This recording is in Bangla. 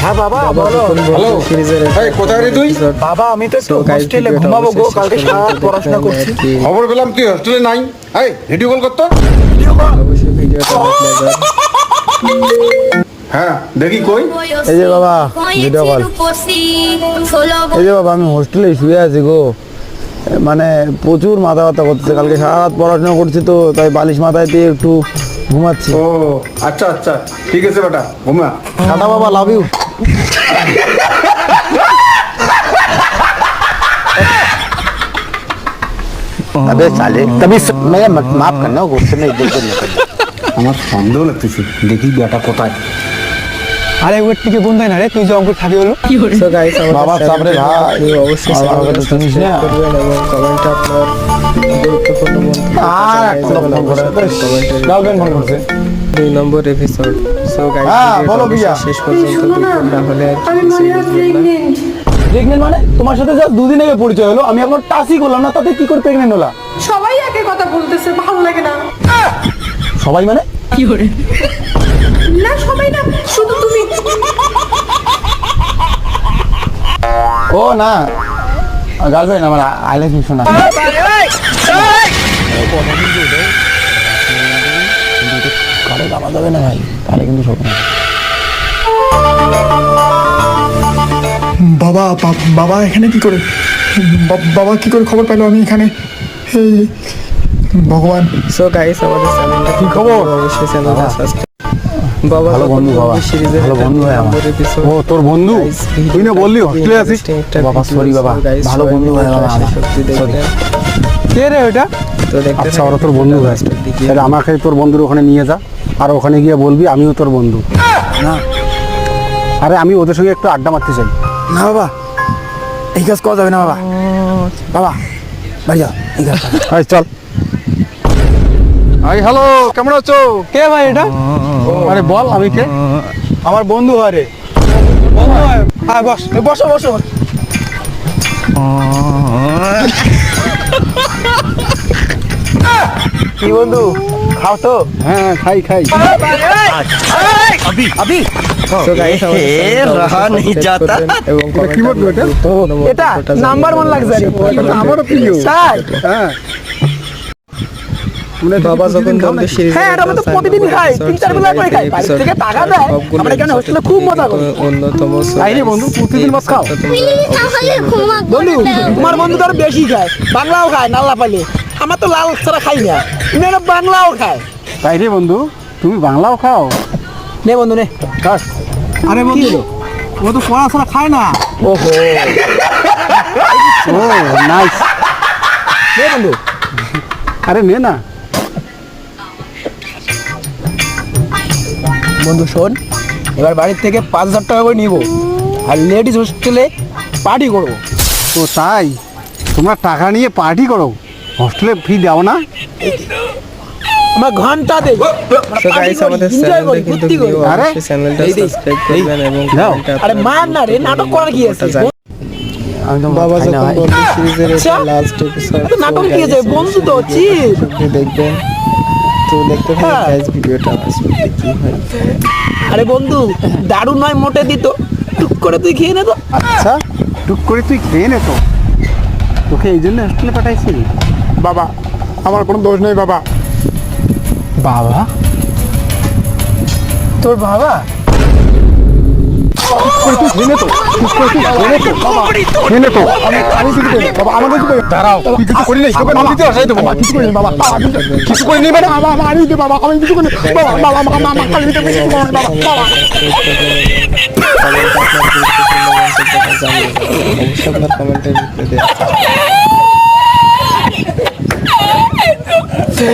হ্যাঁ বাবা বলো। হ্যালো এই কোথায় রে তুই? বাবা আমি তো একটু হোস্টেলে ঘুমাবো গো, কালকে সারা রাত পড়াশোনা করছি। খবর পেলাম তুই হোস্টেলে নাই। এই ভিডিও কল করতো। অবশ্যই ভিডিওটা দেখলে এবার। হ্যাঁ দেখি কই। এই যে বাবা ভিডিও কল। এই যে বাবা আমি হোস্টেলে শুয়ে আছি গো, মানে প্রচুর মাথা ব্যথা করতেছে, কালকে সারা রাত পড়াশোনা করছি তো তাই বালিশ মাথায় দিয়ে একটু ঘুমাচ্ছি। ও আচ্ছা আচ্ছা ঠিক আছে বেটা ঘুমা। টাটা বাবা, লাভ ইউ। अबे साले कभी मैं माफ करना गुस्से में इधर उधर निकल আমার সন্দেহ লাগতেছে, দেখি বেটা কোথায়। আরে ওর থেকে বন্ধ হয় না রে, তুই যে অঙ্কুর থাকি হলো। সো গাইস বাবা সামনে ভাই আপনি অবশ্যই চ্যানেলটা সাবস্ক্রাইব করবেন এবং কমেন্টে আপনার গুরুত্বপূর্ণ গার্লফ্রেন্ড ফোন করছে 2 নম্বর এপিসোড। সো গাইস হ্যাঁ, বলো ভাইয়া। শেষ পর্যন্ত দেখুন, তাহলে আর প্রেগনেন্ট মানে তোমার সাথে যা দুদিন আগে পরিচয় হলো, আমি এখন টাচই করলাম না, তাতে কি করে প্রেগনেন্ট হলা? সবাই একই কথা বলতেছে, ভালো লাগে না। সবাই মানে না সবাই না, শুধু তুমি। ও না গার্লফ্রেন্ড আমার, আই লাভ ইউ শোনা। কারে গাওয়া যাবে না ভাই, তাহলে কিন্তু শোনো। বাবা বাবা এখানে কি করে, বাবা কি করে খবর পেলো আমি এখানে? এই ভগবান। সো গাইস আমাদের চ্যানেলটা কি খবর? অবশ্যই চ্যানেলটা সাবস্ক্রাইব। বাবা ভালো বন্ধু, বাবা সিরিজের ভালো বন্ধু হয় আমার। ও তোর বন্ধু, তুই না বললি হোস্টেলে আছিস? বাবা সরি বাবা, ভালো বন্ধু হয় বাবা আমার। কে রে ওটা? তো দেখতে আচ্ছা ওরা তোর বন্ধু হয়, তাহলে আমাকে তোর বন্ধুর ওখানে নিয়ে যা, আর ওখানে গিয়ে বলবি আমিও তোর বন্ধু। না আরে আমি ওদের সঙ্গে একটু আড্ডা মারতে চাই। না বাবা, এই কাজ করা যাবে না বাবা। বাবা বাড়ি যাও, এই কাজ করা- এই চল। এই হ্যালো, কেমন আছো? কে ভাই এটা? আরে বল আমি কে? আমার বন্ধু হয় রে। বন্ধু হয়? হ্যাঁ বস, বসো বসো। কি বন্ধু, খাও তো? হ্যাঁ খাই খাই। সো গাইস আমাদের রহা नहीं जाता এবং কি বলবো এটা? এটা নাম্বার 1 লাগছে রে। আমারও প্রিয়। তাই? হ্যাঁ বাবা যখন বলতে সিরিজ হ্যাঁ, এটা আমরা তো প্রতিদিন খাই, 3-4 বেলা করে খাই। বাড়ি থেকে টাকা দেয়, আমরা এখানে হোস্টেলে খুব মজা করি। অন্যতম তাই রে বন্ধু, প্রতিদিন মাছ খাও? বন্ধু, তোমার বন্ধু তো আরো বেশি খায়, বাংলাও খায় নাল্লা পাইলে। আমার তো লাল ছাড়া খাই না, মেয়েরা বাংলাও খায়। তাই রে বন্ধু, তুমি বাংলাও খাও? নে বন্ধু নে। কাস আরে বন্ধু, ও তো পড়া ছাড়া খায় না। ওহো, ও নাইস। নে বন্ধু। আরে নে না। বন্ধু শোন, এবার বাড়ির থেকে 5,000 টাকা করে নিব, আর লেডিস হোস্টেলে পার্টি করবো। তো তাই তোমরা টাকা নিয়ে পার্টি করো, হোস্টেলে ফি দাও না? আমরা ঘন্টা দেই। সো গাইস আমাদের চ্যানেলটা কিন্তু আরে, অবশ্যই চ্যানেলটা এই দে, সাবস্ক্রাইব করবেন এবং দাও। কমেন্টে আরে মার না রে, নাটক করার কি আছে? আমি তো বাবা খাই না যখন ভাই। বলতে সিরিজের এটা আচ্ছা। Last episode. এত নাটক কি আছে? বন্ধু তো চিল। দেখবেন, তো দেখতে থাকুন হ্যাঁ। গাইস ভিডিওটা আসলে কি হয়। আরে বন্ধু, দারুণ নয় মোটে দিত, টুক করে তুই খেয়ে নে তো। আচ্ছা টুক করে তুই খেয়ে নে তো, তোকে এই জন্য হোস্টেলে পাঠাইছি? বাবা আমার কোনো দোষ নেই বাবা। বাবা তোর বাবা? খেয়ে নে তো, টুক করে তুই খেয়ে নে তো বাবা, খেয়ে নে তো। আমি কিছু করি না, বাবা আমাকে কিছু করি না। দাঁড়াও, তুই কিছু করি নাই, তোকে নদীতে আসাই দেবো। বাবা কিছু করি না, বাবা বাবা, কিছু করি নাই মানে? বাবা বাবা আমি দিতে বাবা, আমি কিছু করি না। বাবা বাবা বাবা বাবা আমি দিতে কিছু করি না, বাবা বাবা। অবশ্যই আপনার কমেন্টের ভিতরে দেওয়া আছে।